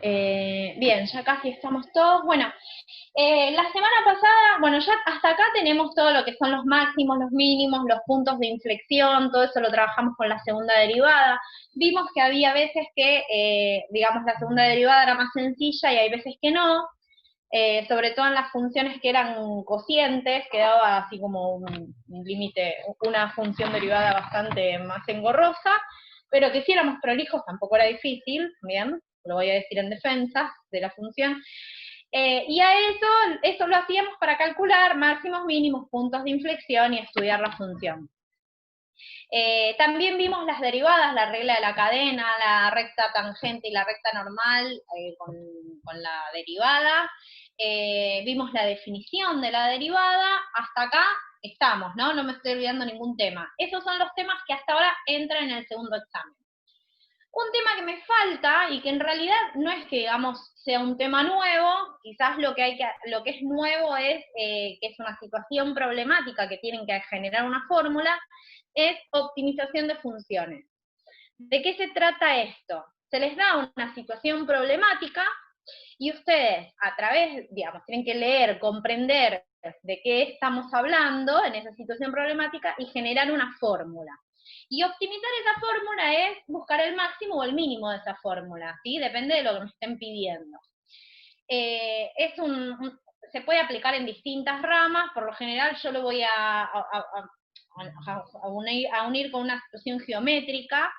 Bien, ya casi estamos todos. Bueno, la semana pasada, bueno, ya hasta acá tenemos todo lo que son los máximos, los mínimos, los puntos de inflexión, todo eso lo trabajamos con la segunda derivada. Vimos que había veces que, digamos, la segunda derivada era más sencilla y hay veces que no. Sobre todo en las funciones que eran cocientes, quedaba así como un límite, una función derivada bastante más engorrosa, pero que si éramos prolijos tampoco era difícil, bien, lo voy a decir en defensa de la función. Y a eso lo hacíamos para calcular máximos, mínimos, puntos de inflexión y estudiar la función. También vimos las derivadas, la regla de la cadena, la recta tangente y la recta normal con la derivada. Vimos la definición de la derivada. Hasta acá estamos, ¿no? No me estoy olvidando ningún tema. Esos son los temas que hasta ahora entran en el segundo examen. Un tema que me falta, y que en realidad no es que, digamos, sea un tema nuevo, quizás lo que es nuevo es que es una situación problemática que tienen que generar una fórmula, es optimización de funciones. ¿De qué se trata esto? Se les da una situación problemática y ustedes, a través, digamos, tienen que leer, comprender de qué estamos hablando en esa situación problemática y generar una fórmula. Y optimizar esa fórmula es buscar el máximo o el mínimo de esa fórmula, ¿sí? Depende de lo que me estén pidiendo. Se puede aplicar en distintas ramas, por lo general yo lo voy a unir con una situación geométrica,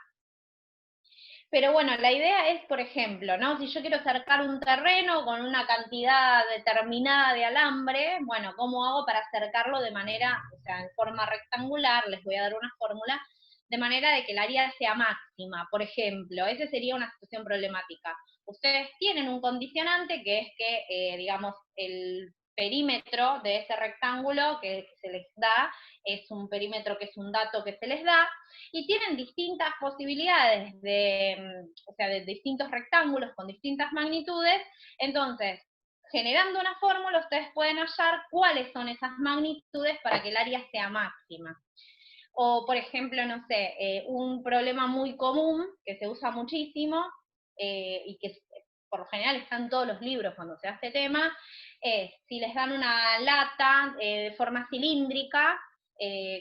pero bueno, la idea es, por ejemplo, ¿no? Si yo quiero cercar un terreno con una cantidad determinada de alambre, bueno, ¿cómo hago para cercarlo de manera, o sea, en forma rectangular? Les voy a dar una fórmula, de manera de que el área sea máxima. Por ejemplo, esa sería una situación problemática. Ustedes tienen un condicionante que es que, digamos, el perímetro de ese rectángulo que se les da es un perímetro que es un dato que se les da, y tienen distintas posibilidades o sea, de distintos rectángulos con distintas magnitudes. Entonces, generando una fórmula, ustedes pueden hallar cuáles son esas magnitudes para que el área sea máxima. O, por ejemplo, no sé, un problema muy común, que se usa muchísimo, y que por lo general está en todos los libros cuando se hace tema, es si les dan una lata de forma cilíndrica,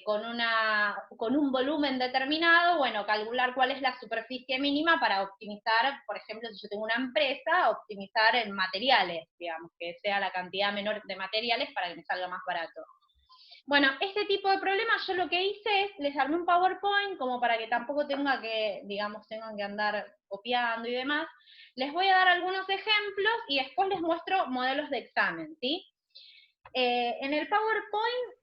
con un volumen determinado, bueno, calcular cuál es la superficie mínima para optimizar, por ejemplo, si yo tengo una empresa, optimizar en materiales, digamos, que sea la cantidad menor de materiales para que me salga más barato. Bueno, este tipo de problemas yo lo que hice es, les armé un PowerPoint como para que tampoco tengan que andar copiando y demás. Les voy a dar algunos ejemplos y después les muestro modelos de examen, ¿sí? En el PowerPoint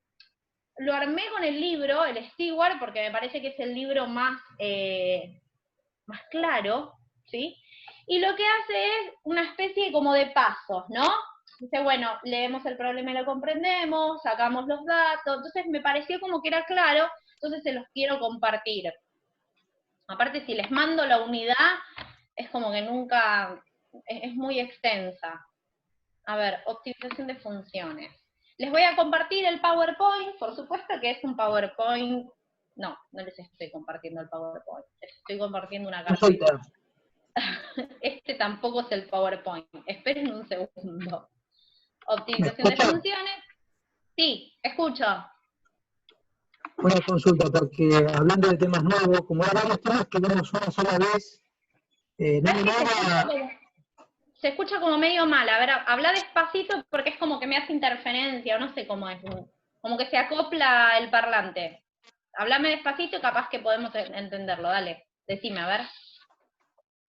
lo armé con el libro, el Stewart, porque me parece que es el libro más claro, ¿sí? Y lo que hace es una especie como de pasos, ¿no? Dice, bueno, leemos el problema y lo comprendemos, sacamos los datos, entonces me pareció como que era claro, entonces se los quiero compartir. Aparte, si les mando la unidad, es como que nunca, es muy extensa. A ver, optimización de funciones. Les voy a compartir el PowerPoint, por supuesto que es un PowerPoint. No les estoy compartiendo el PowerPoint, les estoy compartiendo una carpeta. Este tampoco es el PowerPoint. Esperen un segundo. Optimización de funciones. Sí, escucho. Una consulta, porque hablando de temas nuevos, como hay varios temas que vemos una sola vez, Se escucha como medio mal. A ver, habla despacito porque es como que me hace interferencia, o no sé cómo es. Como que se acopla el parlante. Háblame despacito y capaz que podemos entenderlo. Dale, decime, a ver.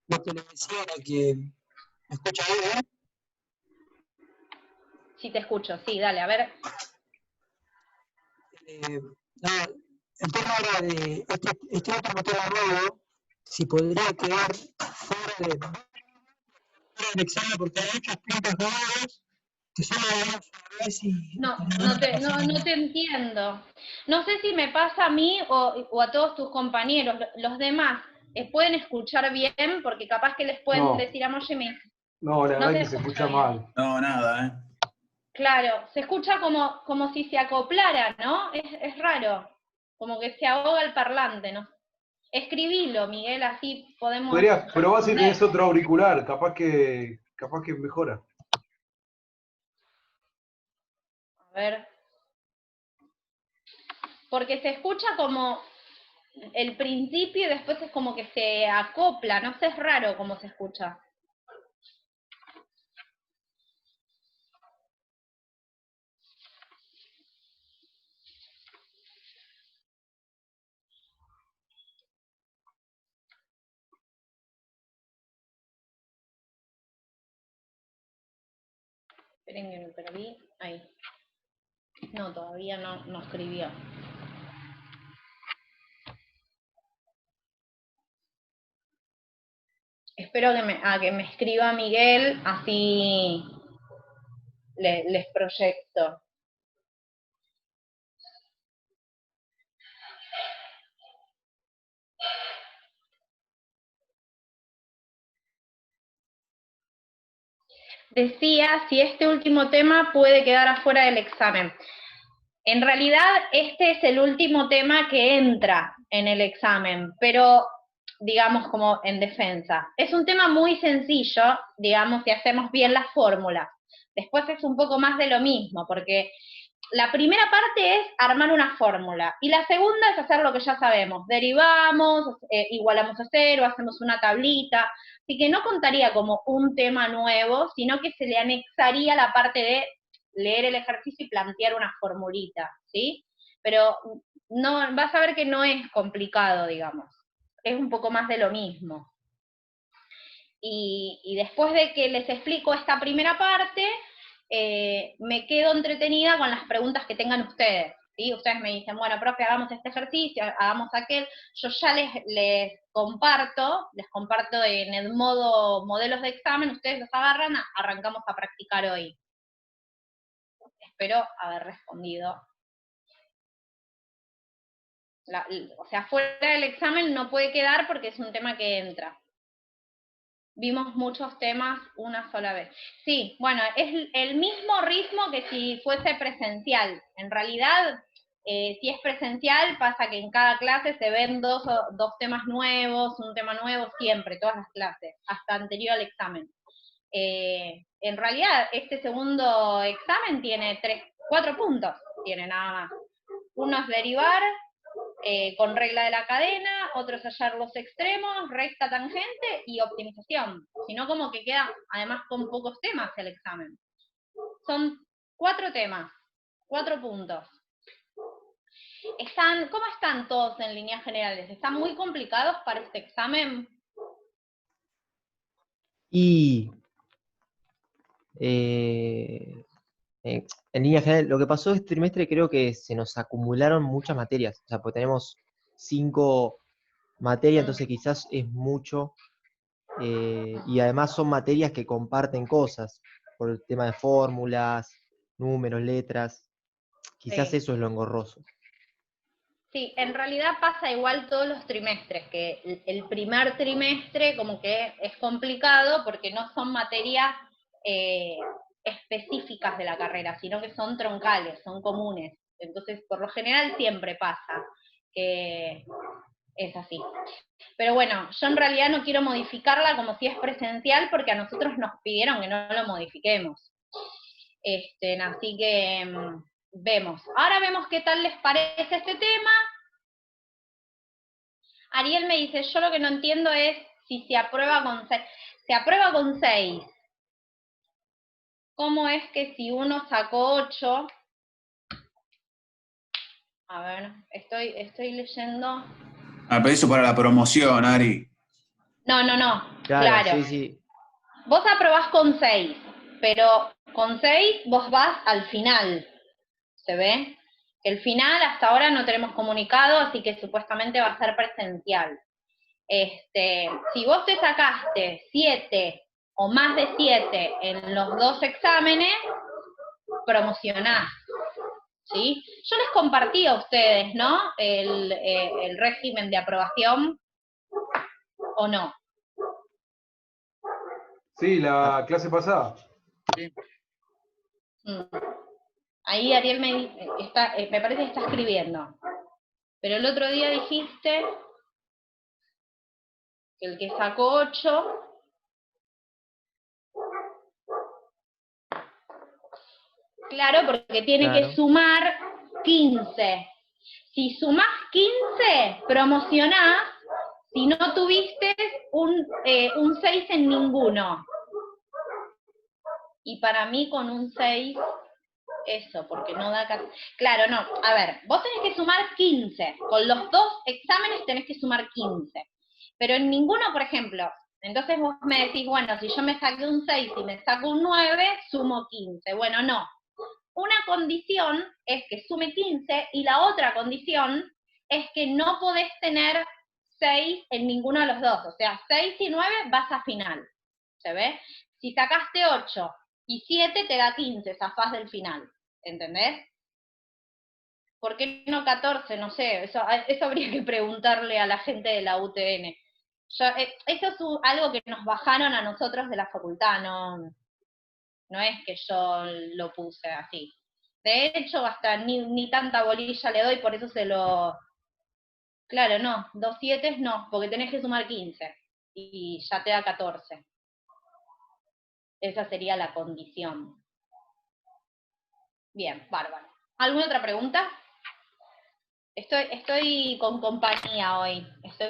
Lo que le decía era que... ¿Me escucha bien? Sí, te escucho. Sí, dale, a ver. No, el tema era de este otro tema nuevo, si podría quedar fuera del examen, porque hay muchos puntos nuevos que solo vemos una vez y... No te entiendo. No sé si me pasa a mí o a todos tus compañeros. Los demás pueden escuchar bien, porque capaz que les pueden decir a Moyemi. No, la verdad que se escucha mal. No, nada, Claro, se escucha como si se acoplara, ¿no? Es raro. Como que se ahoga el parlante, ¿no? Escribilo, Miguel, así podemos Podrías, pero vas si responder. tenés otro auricular, capaz que mejora. A ver. Porque se escucha como el principio y después es como que se acopla, no sé, es raro cómo se escucha. Esperen que me perdí. Ahí. No, todavía no escribió. Espero que me escriba Miguel, así les proyecto. Decía si este último tema puede quedar afuera del examen. En realidad, este es el último tema que entra en el examen, pero digamos como en defensa. Es un tema muy sencillo, digamos, si hacemos bien las fórmulas. Después es un poco más de lo mismo, porque la primera parte es armar una fórmula, y la segunda es hacer lo que ya sabemos. Derivamos, igualamos a cero, hacemos una tablita, así que no contaría como un tema nuevo, sino que se le anexaría la parte de leer el ejercicio y plantear una formulita, ¿sí? Pero no, vas a ver que no es complicado, digamos. Es un poco más de lo mismo. Y después de que les explico esta primera parte, me quedo entretenida con las preguntas que tengan ustedes. ¿Sí? Ustedes me dicen, bueno, profe, hagamos este ejercicio, hagamos aquel. Yo ya les comparto en el modo modelos de examen, ustedes los agarran, arrancamos a practicar hoy. Espero haber respondido. O sea, fuera del examen no puede quedar porque es un tema que entra. Vimos muchos temas una sola vez. Sí, bueno, es el mismo ritmo que si fuese presencial. En realidad, si es presencial, pasa que en cada clase se ven dos temas nuevos, un tema nuevo, siempre, todas las clases, hasta anterior al examen. En realidad, este segundo examen tiene 4 puntos, tiene nada más. Uno es derivar, con regla de la cadena, otros hallar los extremos, recta tangente y optimización. Sino como que queda, además, con pocos temas el examen. Son 4 temas, 4 puntos. ¿Cómo están todos en líneas generales? ¿Están muy complicados para este examen? Y en línea general, lo que pasó este trimestre creo que se nos acumularon muchas materias. O sea, pues tenemos 5 materias, entonces quizás es mucho. Y además son materias que comparten cosas, por el tema de fórmulas, números, letras. Quizás Sí. eso es lo engorroso. Sí, en realidad pasa igual todos los trimestres, que el primer trimestre como que es complicado porque no son materias específicas de la carrera, sino que son troncales, son comunes. Entonces, por lo general siempre pasa que es así. Pero bueno, yo en realidad no quiero modificarla como si es presencial porque a nosotros nos pidieron que no lo modifiquemos. Así que vemos. Ahora vemos qué tal les parece este tema. Ariel me dice, yo lo que no entiendo es si se aprueba con 6. Se aprueba con 6. ¿Cómo es que si uno sacó 8? A ver, estoy leyendo. Ah, pero eso para la promoción, Ari. No, Claro, claro. sí. Vos aprobás con 6, pero con 6 vos vas al final. ¿Se ve? El final hasta ahora no tenemos comunicado, así que supuestamente va a ser presencial. Si vos te sacaste 7 o más de 7 en los 2 exámenes, promocionás. ¿Sí? Yo les compartí a ustedes, ¿no? El régimen de aprobación, ¿o no? Sí, la clase pasada. Ahí Ariel me parece que está escribiendo. Pero el otro día dijiste El que sacó 8... Claro, porque tiene que sumar 15. Si sumás 15, promocionás si no tuviste un 6 en ninguno. Y para mí con un 6, eso, porque no da... Claro, no, a ver, vos tenés que sumar 15. Con los 2 exámenes tenés que sumar 15. Pero en ninguno, por ejemplo, entonces vos me decís, bueno, si yo me saqué un 6 y me saco un 9, sumo 15. Bueno, no. Una condición es que sume 15 y la otra condición es que no podés tener 6 en ninguno de los dos. O sea, 6 y 9 vas a final. ¿Se ve? Si sacaste 8 y 7 te da 15, zafás del final. ¿Entendés? ¿Por qué no 14? No sé, eso habría que preguntarle a la gente de la UTN. Eso es algo que nos bajaron a nosotros de la facultad, no es que yo lo puse así. De hecho, hasta ni tanta bolilla le doy, por eso se lo... Claro, no, 2 7 no, porque tenés que sumar 15 y ya te da 14. Esa sería la condición. Bien, bárbaro. ¿Alguna otra pregunta? Estoy con compañía hoy. Estoy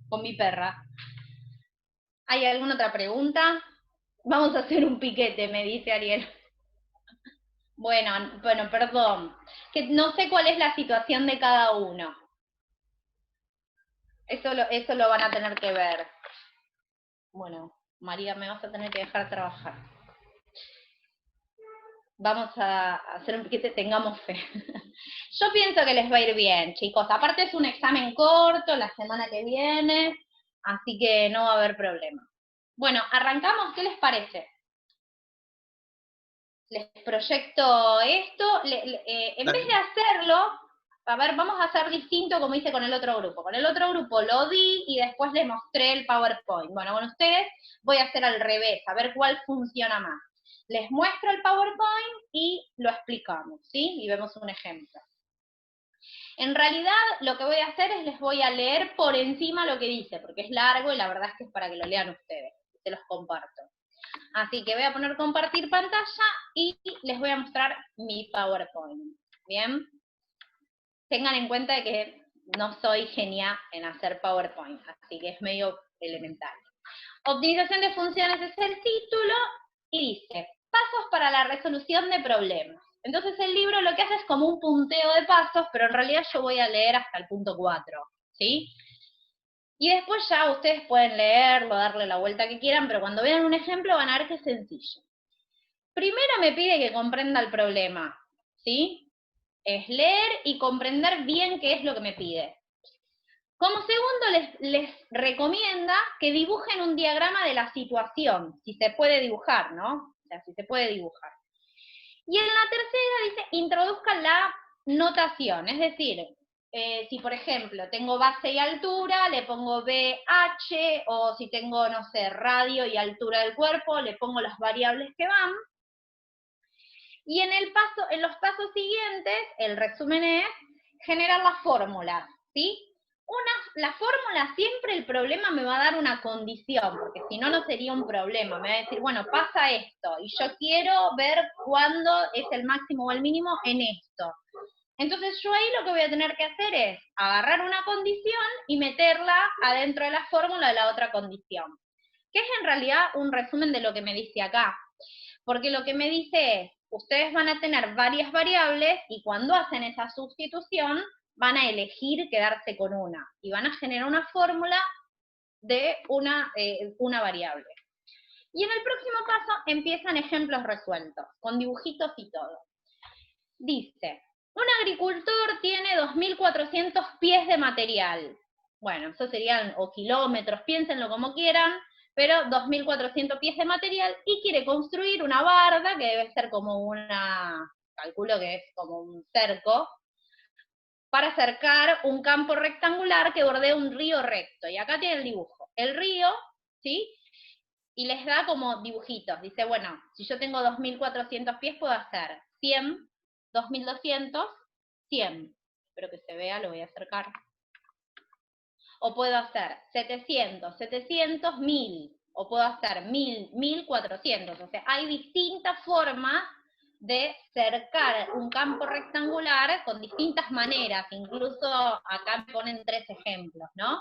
con mi perra. ¿Hay alguna otra pregunta? Vamos a hacer un piquete, me dice Ariel. Bueno, perdón. Que no sé cuál es la situación de cada uno. Eso lo van a tener que ver. Bueno, María, me vas a tener que dejar trabajar. Vamos a hacer un piquete, tengamos fe. Yo pienso que les va a ir bien, chicos. Aparte es un examen corto la semana que viene, así que no va a haber problema. Bueno, arrancamos, ¿qué les parece? Les proyecto esto. En vez de hacerlo, a ver, vamos a hacer distinto como hice con el otro grupo. Con el otro grupo lo di y después les mostré el PowerPoint. Bueno, con ustedes voy a hacer al revés, a ver cuál funciona más. Les muestro el PowerPoint y lo explicamos, ¿sí? Y vemos un ejemplo. En realidad, lo que voy a hacer es les voy a leer por encima lo que dice, porque es largo y la verdad es que es para que lo lean ustedes. Se los comparto. Así que voy a poner compartir pantalla y les voy a mostrar mi PowerPoint. ¿Bien? Tengan en cuenta de que no soy genia en hacer PowerPoint, así que es medio elemental. Optimización de funciones es el título y dice, pasos para la resolución de problemas. Entonces el libro lo que hace es como un punteo de pasos, pero en realidad yo voy a leer hasta el punto 4, ¿sí? Y después ya ustedes pueden leerlo, darle la vuelta que quieran, pero cuando vean un ejemplo van a ver que es sencillo. Primero me pide que comprenda el problema, ¿sí? Es leer y comprender bien qué es lo que me pide. Como segundo les recomienda que dibujen un diagrama de la situación, si se puede dibujar, ¿no? O sea, si se puede dibujar. Y en la tercera dice, introduzcan la notación, es decir, si por ejemplo tengo base y altura, le pongo BH, o si tengo, no sé, radio y altura del cuerpo, le pongo las variables que van. Y en los pasos siguientes, el resumen es generar las fórmulas, ¿sí? La fórmula siempre el problema me va a dar una condición, porque si no, no sería un problema. Me va a decir, bueno, pasa esto, y yo quiero ver cuándo es el máximo o el mínimo en esto. Entonces yo ahí lo que voy a tener que hacer es agarrar una condición y meterla adentro de la fórmula de la otra condición. Que es en realidad un resumen de lo que me dice acá. Porque lo que me dice es, ustedes van a tener varias variables y cuando hacen esa sustitución van a elegir quedarse con una y van a generar una fórmula de una variable. Y en el próximo paso empiezan ejemplos resueltos, con dibujitos y todo. Dice, un agricultor tiene 2.400 pies de material. Bueno, eso serían, o kilómetros, piénsenlo como quieran, pero 2.400 pies de material y quiere construir una barda, que debe ser como calculo que es como un cerco, para cercar un campo rectangular que bordea un río recto. Y acá tiene el dibujo. El río, ¿sí? Y les da como dibujitos. Dice, bueno, si yo tengo 2.400 pies, puedo hacer 100, 2.200, 100. Espero que se vea, lo voy a acercar. o puedo hacer 700, 700, 1000, o puedo hacer 1000, 1400. O sea, hay distintas formas de cercar un campo rectangular con distintas maneras. Incluso acá me ponen 3 ejemplos, ¿no?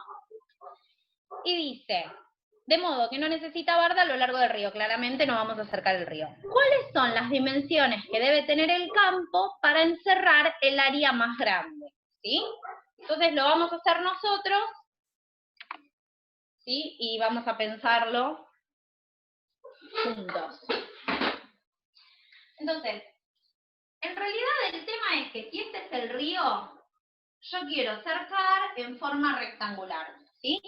Y dice, de modo que no necesita barda a lo largo del río. Claramente no vamos a cercar el río. ¿Cuáles son las dimensiones que debe tener el campo para encerrar el área más grande? ¿Sí? Entonces lo vamos a hacer nosotros, ¿sí? Y vamos a pensarlo juntos. Entonces, en realidad el tema es que si este es el río, yo quiero cercar en forma rectangular, ¿sí?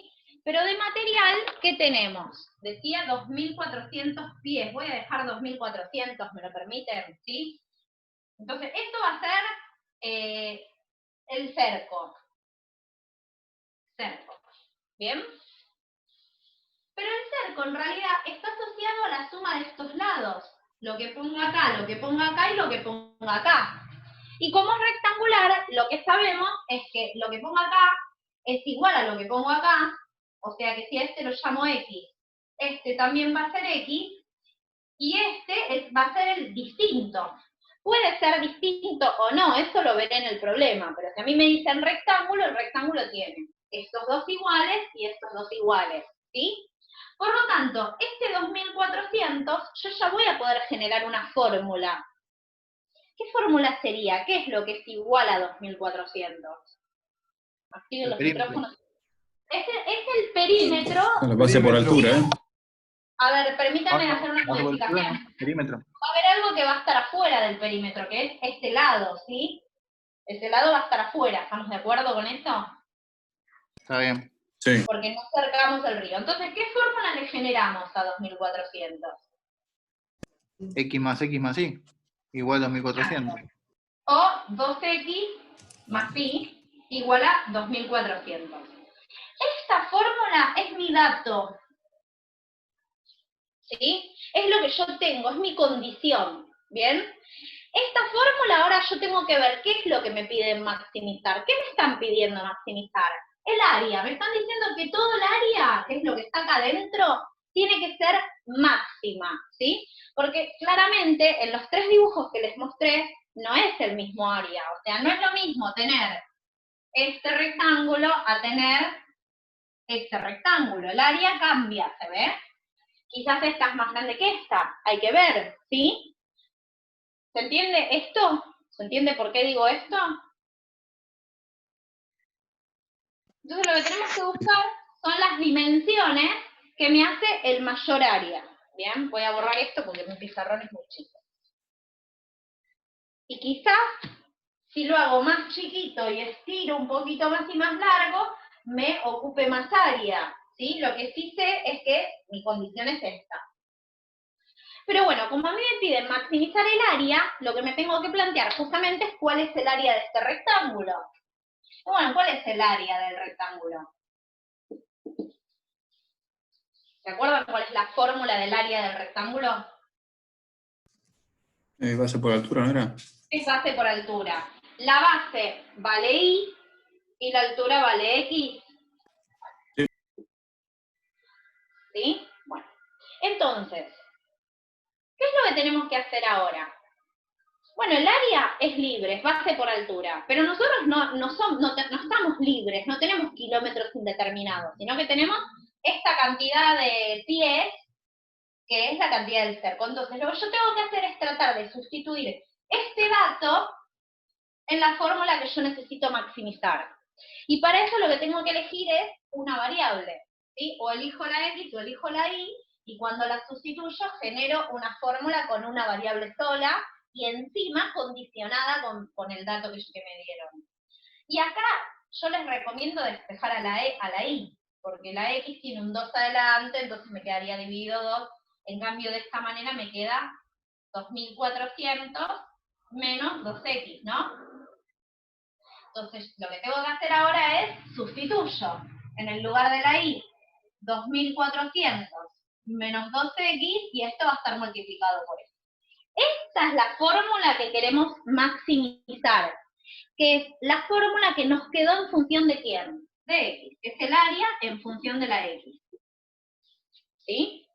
Pero de material, ¿qué tenemos? Decía 2.400 pies, voy a dejar 2.400, ¿me lo permiten? ¿Sí? Entonces, esto va a ser el cerco. Cerco, ¿bien? Pero el cerco en realidad está asociado a la suma de estos lados. Lo que ponga acá, lo que ponga acá y lo que ponga acá. Y como es rectangular, lo que sabemos es que lo que ponga acá es igual a lo que pongo acá, o sea que si a este lo llamo X, este también va a ser X, y este va a ser el distinto. Puede ser distinto o no, eso lo veré en el problema, pero si a mí me dicen rectángulo, el rectángulo tiene estos dos iguales y estos dos iguales, ¿sí? Por lo tanto, este 2400, yo ya voy a poder generar una fórmula. ¿Qué fórmula sería? ¿Qué es lo que es igual a 2400? Activen los micrófonos. Es el perímetro. Lo pase por altura, ¿eh? A ver, permítanme hacer una modificación. Perímetro. Va a haber algo que va a estar afuera del perímetro, que es este lado, ¿sí? Este lado va a estar afuera, ¿estamos de acuerdo con esto? Está bien. Sí. Porque no cercamos el río. Entonces, ¿qué fórmula le generamos a 2400? X más X más Y. Igual 2400. O 2x más y igual a 2400. Esta fórmula es mi dato. ¿Sí? Es lo que yo tengo, es mi condición. ¿Bien? Esta fórmula ahora yo tengo que ver qué es lo que me piden maximizar. ¿Qué me están pidiendo maximizar? El área. Me están diciendo que todo el área, que es lo que está acá adentro, tiene que ser máxima, ¿sí? Porque claramente en los 3 dibujos que les mostré no es el mismo área. O sea, no es lo mismo tener este rectángulo a tener este rectángulo. El área cambia, ¿se ve? Quizás esta es más grande que esta. Hay que ver, ¿sí? ¿Se entiende esto? ¿Se entiende por qué digo esto? Entonces lo que tenemos que buscar son las dimensiones que me hace el mayor área. Bien, voy a borrar esto porque mi pizarrón es muy chico. Y quizás, si lo hago más chiquito y estiro un poquito más y más largo, me ocupe más área, ¿sí? Lo que sí sé es que mi condición es esta. Pero bueno, como a mí me piden maximizar el área, lo que me tengo que plantear justamente es cuál es el área de este rectángulo. Bueno, ¿cuál es el área del rectángulo? ¿Se acuerdan cuál es la fórmula del área del rectángulo? Base por altura, ¿no era? Es base por altura. La base vale y la altura vale X. Sí. ¿Sí? Bueno. Entonces, ¿qué es lo que tenemos que hacer ahora? Bueno, el área es libre, es base por altura, pero nosotros no estamos libres, no tenemos kilómetros indeterminados, sino que tenemos esta cantidad de pies, que es la cantidad del cerco. Entonces, lo que yo tengo que hacer es tratar de sustituir este dato en la fórmula que yo necesito maximizar. Y para eso lo que tengo que elegir es una variable, ¿sí? O elijo la X o elijo la Y, y cuando la sustituyo genero una fórmula con una variable sola, y encima condicionada con el dato que me dieron. Y acá yo les recomiendo despejar a la Y, porque la X tiene un 2 adelante, entonces me quedaría dividido 2. En cambio, de esta manera me queda 2400 menos 2x, ¿no? Entonces, lo que tengo que hacer ahora es sustituyo. En el lugar de la Y, 2400 menos 2x, y esto va a estar multiplicado por esto. Esta es la fórmula que queremos maximizar, que es la fórmula que nos quedó en función de quién, de X, que es el área en función de la X. ¿Sí?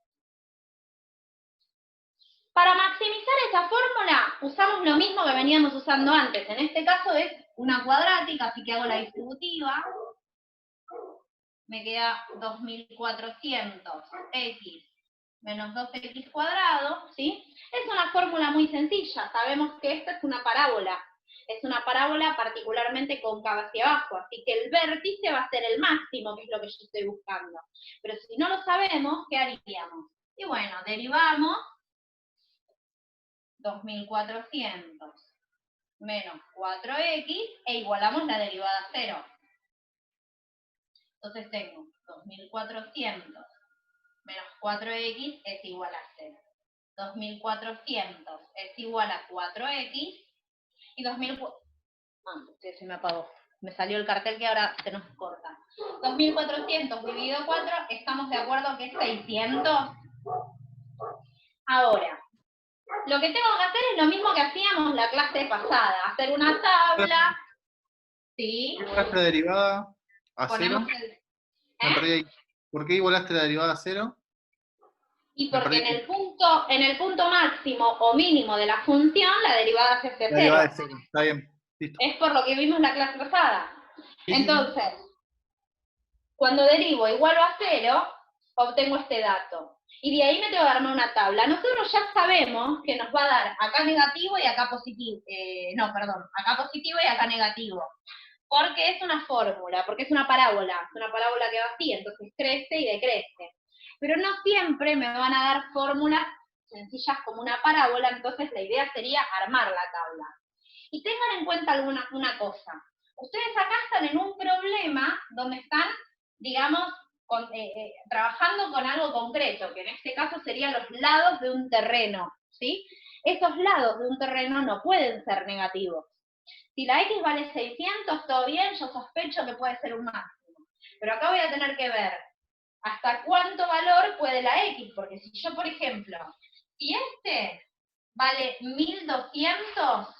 Para maximizar esa fórmula, usamos lo mismo que veníamos usando antes. En este caso es una cuadrática, así que hago la distributiva. Me queda 2400x menos 2x cuadrado, ¿sí? Es una fórmula muy sencilla. Sabemos que esta es una parábola. Es una parábola particularmente cóncava hacia abajo, así que el vértice va a ser el máximo, que es lo que yo estoy buscando. Pero si no lo sabemos, ¿qué haríamos? Y bueno, derivamos 2400 menos 4x e igualamos la derivada a 0. Entonces tengo 2400 menos 4x es igual a 0. 2400 es igual a 4x y 2400... se me apagó. Me salió el cartel que ahora se nos corta. 2400 dividido 4, ¿estamos de acuerdo que es 600? Ahora, lo que tengo que hacer es lo mismo que hacíamos la clase pasada. Hacer una tabla, ¿sí? ¿Igualaste la derivada a 0? Ponemos Me perdí ahí. ¿Por qué igualaste la derivada a 0? Y porque en el punto máximo o mínimo de la función, la derivada se hace La derivada 0. es 0. Está bien. Listo. Es por lo que vimos la clase pasada. Sí, Entonces, cuando derivo igualo a 0, obtengo este dato. Y de ahí me tengo que darme una tabla. Nosotros ya sabemos que nos va a dar acá negativo y acá positivo. Acá positivo y acá negativo. Porque es una fórmula, porque es una parábola. Es una parábola que va así, entonces crece y decrece. Pero no siempre me van a dar fórmulas sencillas como una parábola, entonces la idea sería armar la tabla. Y tengan en cuenta una cosa. Ustedes acá están en un problema donde están, digamos, trabajando con algo concreto, que en este caso serían los lados de un terreno, ¿sí? Esos lados de un terreno no pueden ser negativos. Si la X vale 600, todo bien, yo sospecho que puede ser un máximo. Pero acá voy a tener que ver hasta cuánto valor puede la X, porque si yo, por ejemplo, si este vale 1200,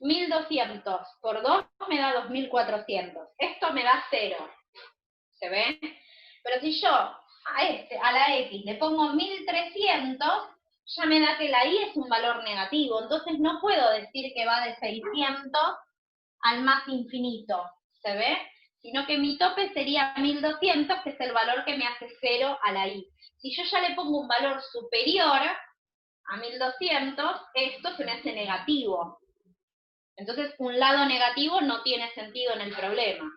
1200 por 2 me da 2400. Esto me da 0. ¿Se ve? Pero si yo a la X le pongo 1300, ya me da que la Y es un valor negativo. Entonces no puedo decir que va de 600 al más infinito. ¿Se ve? Sino que mi tope sería 1200, que es el valor que me hace 0 a la Y. Si yo ya le pongo un valor superior a 1200, esto se me hace negativo. Entonces, un lado negativo no tiene sentido en el problema.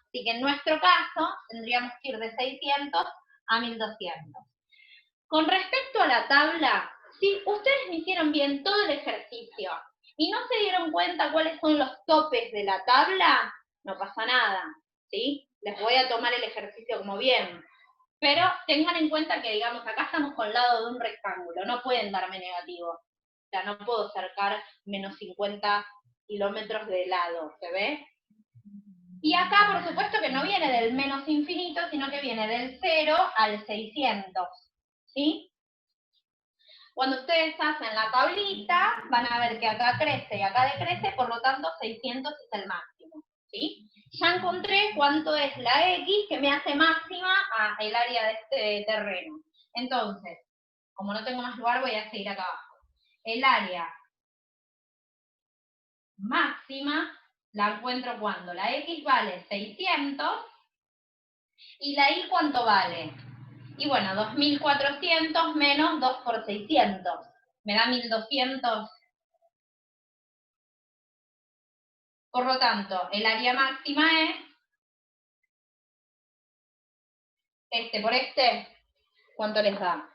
Así que en nuestro caso, tendríamos que ir de 600 a 1200. Con respecto a la tabla, si ustedes me hicieron bien todo el ejercicio y no se dieron cuenta cuáles son los topes de la tabla, no pasa nada, ¿sí? Les voy a tomar el ejercicio como bien. Pero tengan en cuenta que, digamos, acá estamos con lado de un rectángulo, no pueden darme negativo. O sea, no puedo cercar menos 50 kilómetros de lado, ¿se ve? Y acá, por supuesto, que no viene del menos infinito, sino que viene del 0 al 600, ¿sí? Cuando ustedes hacen la tablita, van a ver que acá crece y acá decrece, por lo tanto 600 es el máximo, ¿sí? Ya encontré cuánto es la X que me hace máxima el área de este terreno. Entonces, como no tengo más lugar, voy a seguir acá abajo. El área máxima la encuentro cuando la X vale 600 y la Y ¿cuánto vale? Y bueno, 2400 menos 2 por 600. Me da 1200. Por lo tanto, el área máxima es este por este. ¿Cuánto les da?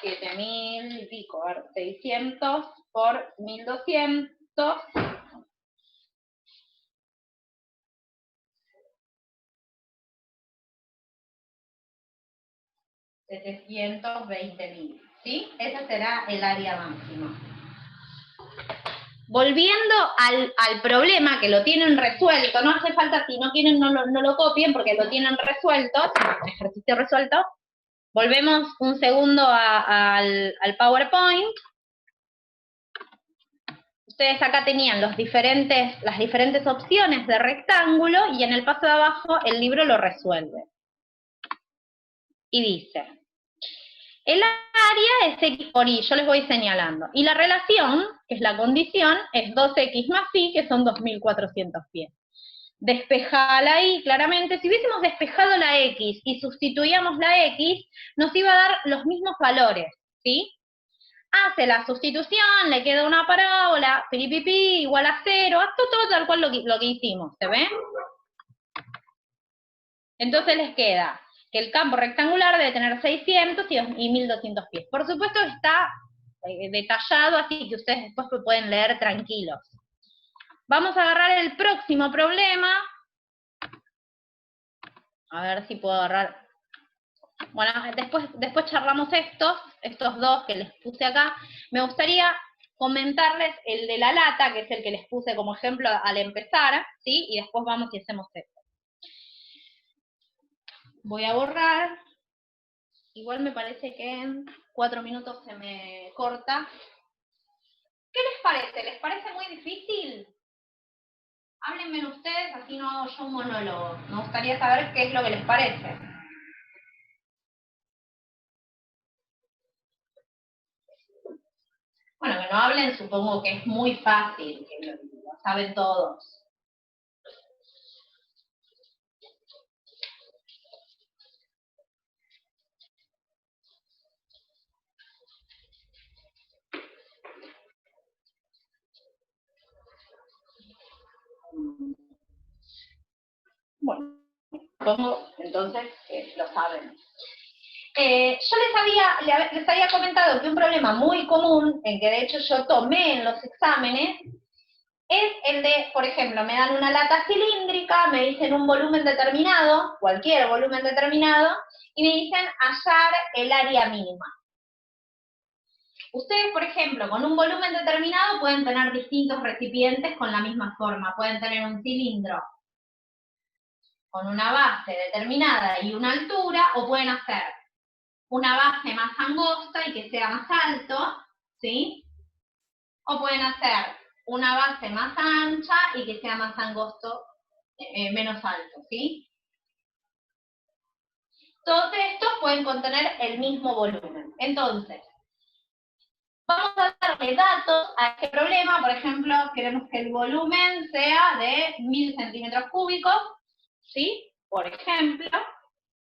7000 y pico. A ver, 600 por 1200. 720.000, ¿sí? Ese será el área máxima. Volviendo al problema, que lo tienen resuelto, no hace falta, si no quieren no lo copien, porque lo tienen resuelto, ejercicio resuelto. Volvemos un segundo al PowerPoint. Ustedes acá tenían las diferentes opciones de rectángulo y en el paso de abajo el libro lo resuelve. Y dice, el área es x por y, yo les voy señalando. Y la relación, que es la condición, es 2x más y, que son 2400 pies. Despejala y claramente, si hubiésemos despejado la x y sustituíamos la x, nos iba a dar los mismos valores, ¿sí? Hace la sustitución, le queda una parábola, piripipi, igual a 0, todo tal cual lo que hicimos, ¿se ve? Entonces les queda que el campo rectangular debe tener 600 y 1200 pies. Por supuesto está detallado, así que ustedes después lo pueden leer tranquilos. Vamos a agarrar el próximo problema. A ver si puedo agarrar. Bueno, después charlamos estos dos que les puse acá. Me gustaría comentarles el de la lata, que es el que les puse como ejemplo al empezar, ¿sí? Y después vamos y hacemos esto. Voy a borrar. Igual me parece que en 4 minutos se me corta. ¿Qué les parece? ¿Les parece muy difícil? Háblenme ustedes, así no hago yo un monólogo. Me gustaría saber qué es lo que les parece. Bueno, que no hablen, supongo que es muy fácil, que lo saben todos. Bueno, supongo entonces que lo saben. Yo les había comentado que un problema muy común, en que de hecho yo tomé en los exámenes, es el de, por ejemplo, me dan una lata cilíndrica, me dicen un volumen determinado, cualquier volumen determinado, y me dicen hallar el área mínima. Ustedes, por ejemplo, con un volumen determinado pueden tener distintos recipientes con la misma forma. Pueden tener un cilindro con una base determinada y una altura, o pueden hacer una base más angosta y que sea más alto, ¿sí? O pueden hacer una base más ancha y que sea más angosto, menos alto, ¿sí? Todos estos pueden contener el mismo volumen. Entonces, vamos a darle datos a este problema. Por ejemplo, queremos que el volumen sea de 1000 centímetros cúbicos, ¿sí? Por ejemplo,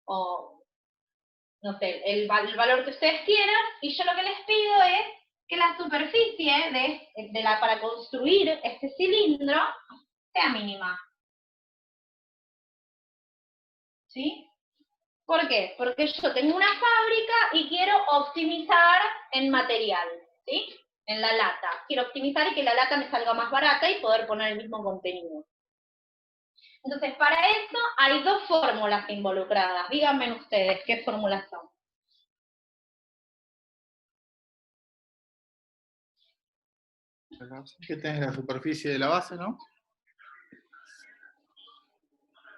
o no sé, el valor que ustedes quieran, y yo lo que les pido es que la superficie para construir este cilindro sea mínima. ¿Sí? ¿Por qué? Porque yo tengo una fábrica y quiero optimizar en material, ¿sí? En la lata. Quiero optimizar y que la lata me salga más barata y poder poner el mismo contenido. Entonces, para eso hay dos fórmulas involucradas. Díganme ustedes, ¿qué fórmulas son? Que tenés la superficie de la base, ¿no?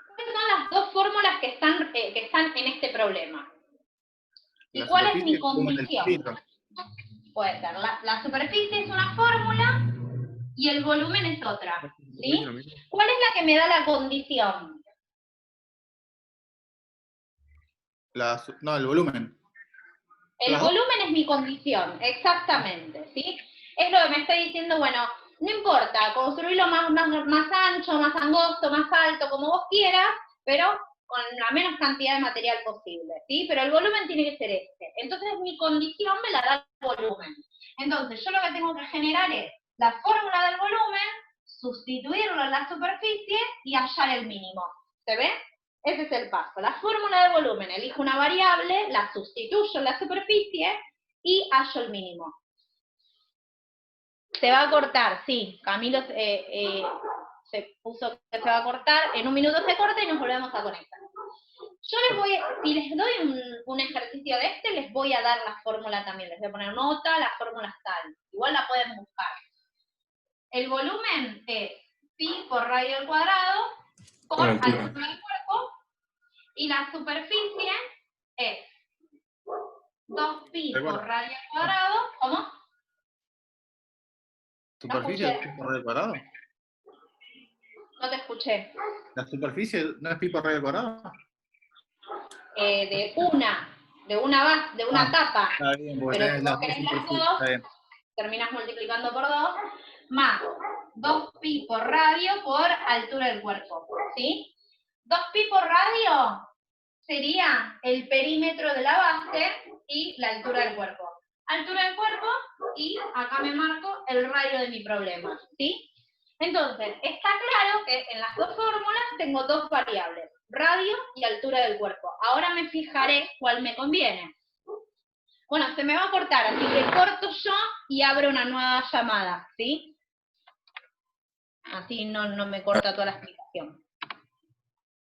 ¿Cuáles son las dos fórmulas que están en este problema? ¿Y La cuál es mi superficie como en el condición? cilindro. Puede ser, la superficie es una fórmula y el volumen es otra, ¿sí? ¿Cuál es la que me da la condición? No, el volumen. El volumen es mi condición, exactamente, ¿sí? Es lo que me está diciendo, bueno, no importa, construirlo más ancho, más angosto, más alto, como vos quieras, pero con la menos cantidad de material posible, ¿sí? Pero el volumen tiene que ser este. Entonces mi condición me la da el volumen. Entonces yo lo que tengo que generar es la fórmula del volumen, sustituirlo en la superficie y hallar el mínimo. ¿Se ve? Ese es el paso. La fórmula de volumen, elijo una variable, la sustituyo en la superficie y hallo el mínimo. Se va a cortar, sí. Camilo se puso que se va a cortar. En un minuto se corta y nos volvemos a conectar. Yo si les doy un ejercicio de este, les voy a dar la fórmula también. Les voy a poner nota, la fórmula es tal. Igual la pueden buscar. El volumen es pi por radio al cuadrado por altura del cuerpo. Y la superficie es 2pi por radio al cuadrado, ¿cómo? superficie escuché. es pi por radio al cuadrado. No te escuché. La superficie no es pi por radio al cuadrado. De una capa, Está bien, porque pero tenés si las vos dos querés las superficies. dos, Está bien. terminas multiplicando por 2, más 2pi por radio por altura del cuerpo, ¿sí? 2pi por radio sería el perímetro de la base y la altura del cuerpo. Altura del cuerpo y acá me marco el radio de mi problema, ¿sí? Entonces, está claro que en las dos fórmulas tengo dos variables, radio y altura del cuerpo. Ahora me fijaré cuál me conviene. Bueno, se me va a cortar, así que corto yo y abro una nueva llamada, ¿sí? Así no me corta toda la explicación.